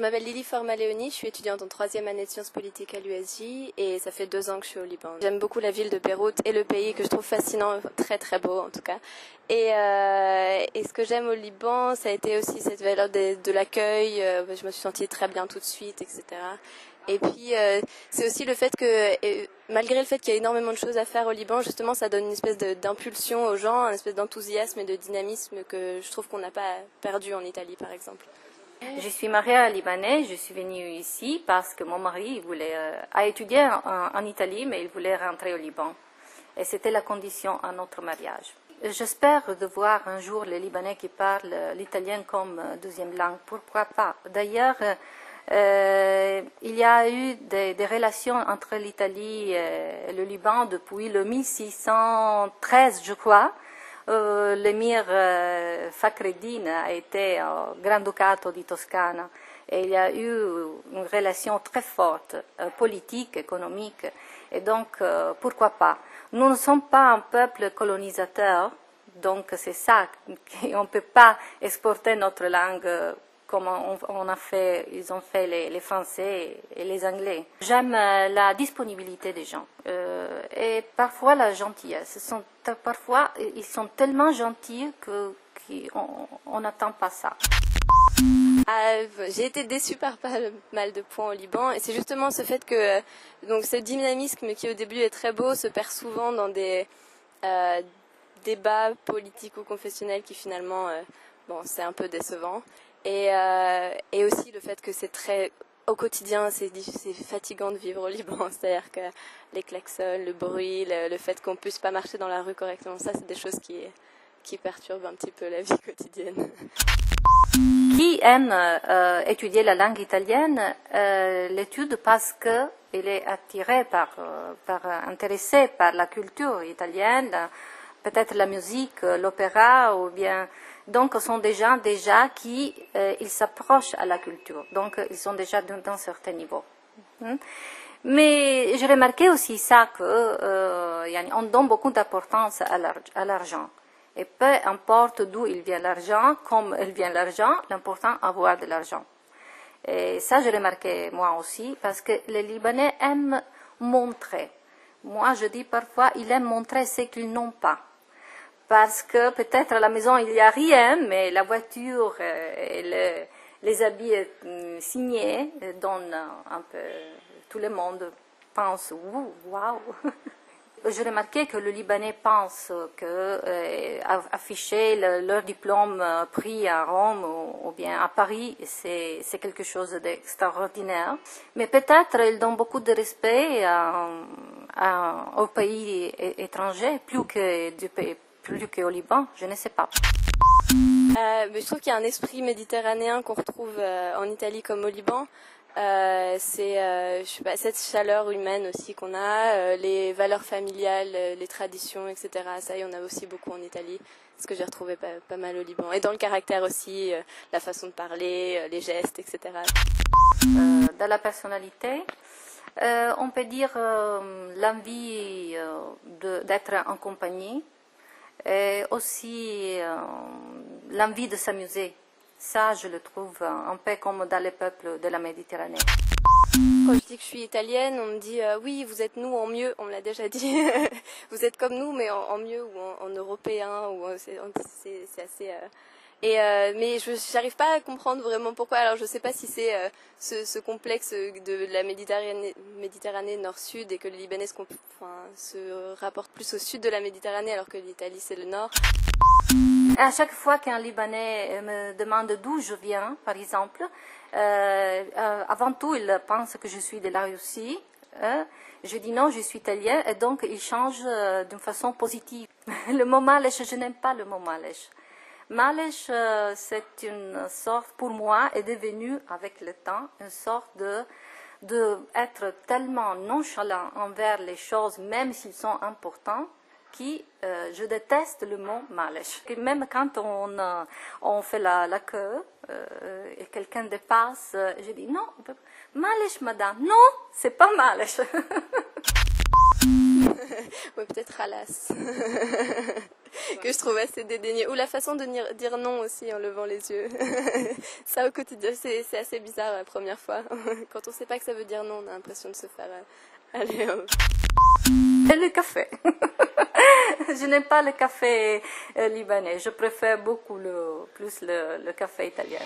m'appelle Lily Formaleoni, je suis étudiante en 3e année de sciences politiques à l'USJ et ça fait 2 ans que je suis au Liban. J'aime beaucoup la ville de Beyrouth et le pays que je trouve fascinant, très très beau en tout cas. Et ce que j'aime au Liban, ça a été aussi cette valeur de l'accueil, je me suis sentie très bien tout de suite, etc. Et puis c'est aussi le fait que, malgré le fait qu'il y a énormément de choses à faire au Liban, justement ça donne une espèce d'impulsion aux gens, une espèce d'enthousiasme et de dynamisme que je trouve qu'on n'a pas perdu en Italie par exemple. Je suis mariée à un Libanais, je suis venue ici parce que mon mari a étudié en Italie, mais il voulait rentrer au Liban. Et c'était la condition à notre mariage. J'espère de voir un jour les Libanais qui parlent l'italien comme deuxième langue. Pourquoi pas? D'ailleurs, il y a eu des relations entre l'Italie et le Liban depuis le 1613, je crois. L'émir Fakhreddin a été au Granducato di Toscana et il y a eu une relation très forte, politique, économique, et donc pourquoi pas. Nous ne sommes pas un peuple colonisateur, donc c'est ça qu'on ne peut pas exporter notre langue comme ils ont fait les Français et les Anglais. J'aime la disponibilité des gens et parfois la gentillesse. Parfois, ils sont tellement gentils qu'on n'attend pas ça. J'ai été déçue par pas mal de points au Liban et c'est justement ce fait que donc ce dynamisme qui au début est très beau se perd souvent dans des débats politiques ou confessionnels qui finalement c'est un peu décevant. Et aussi le fait que c'est très au quotidien, c'est fatigant de vivre au Liban, c'est-à-dire que les klaxons, le bruit, le fait qu'on puisse pas marcher dans la rue correctement, ça c'est des choses qui perturbent un petit peu la vie quotidienne. Qui aime étudier la langue italienne l'étude parce qu'il est attiré intéressé par la culture italienne, peut-être la musique, l'opéra ou bien. Donc, ce sont des gens déjà qui ils s'approchent à la culture. Donc, ils sont déjà d'un certain niveau. Mais j'ai remarqué aussi ça on donne beaucoup d'importance à l'argent. Et peu importe d'où il vient l'argent, comme il vient l'argent, l'important est avoir de l'argent. Et ça, j'ai remarqué moi aussi, parce que les Libanais aiment montrer. Moi, je dis parfois, ils aiment montrer ce qu'ils n'ont pas. Parce que peut-être à la maison il n'y a rien, mais la voiture et les habits signés donnent un peu. Tout le monde pense waouh. J'ai remarqué que le Libanais pense que afficher leur diplôme pris à Rome ou bien à Paris, c'est quelque chose d'extraordinaire. Mais peut-être ils donnent beaucoup de respect aux pays étrangers plus qu'au Liban, je ne sais pas. Mais je trouve qu'il y a un esprit méditerranéen qu'on retrouve en Italie comme au Liban. Cette chaleur humaine aussi qu'on a, les valeurs familiales, les traditions, etc. Ça, il y en a aussi beaucoup en Italie, ce que j'ai retrouvé pas mal au Liban. Et dans le caractère aussi, la façon de parler, les gestes, etc. Dans la personnalité, on peut dire l'envie d'être en compagnie, et aussi l'envie de s'amuser. Ça, je le trouve un peu comme dans les peuples de la Méditerranée. Quand je dis que je suis italienne, on me dit oui, vous êtes nous en mieux, on me l'a déjà dit. Vous êtes comme nous, mais en mieux ou en européen. C'est assez. Mais j'arrive pas à comprendre vraiment pourquoi. Alors je sais pas si c'est ce complexe de la Méditerranée nord-sud et que le Libanais se rapporte plus au sud de la Méditerranée alors que l'Italie c'est le nord. À chaque fois qu'un Libanais me demande d'où je viens, par exemple, avant tout il pense que je suis de la Russie. Je dis non, je suis italien et donc il change d'une façon positive. Le mot malèche, je n'aime pas le mot malèche. Malèche, c'est une sorte, pour moi, est devenu avec le temps une sorte de être tellement nonchalant envers les choses, même s'ils sont importants, je déteste le mot malèche. Et même quand on fait la queue et quelqu'un dépasse, je dis non, malèche madame, non, c'est pas malèche. Ouais, peut-être Alas. Que je trouve assez dédaigneux. Ou la façon de dire non aussi en levant les yeux. Ça au quotidien, c'est assez bizarre la première fois. Quand on sait pas que ça veut dire non, on a l'impression de se faire aller. Et le café. Je n'aime pas le café libanais. Je préfère beaucoup plus le café italien.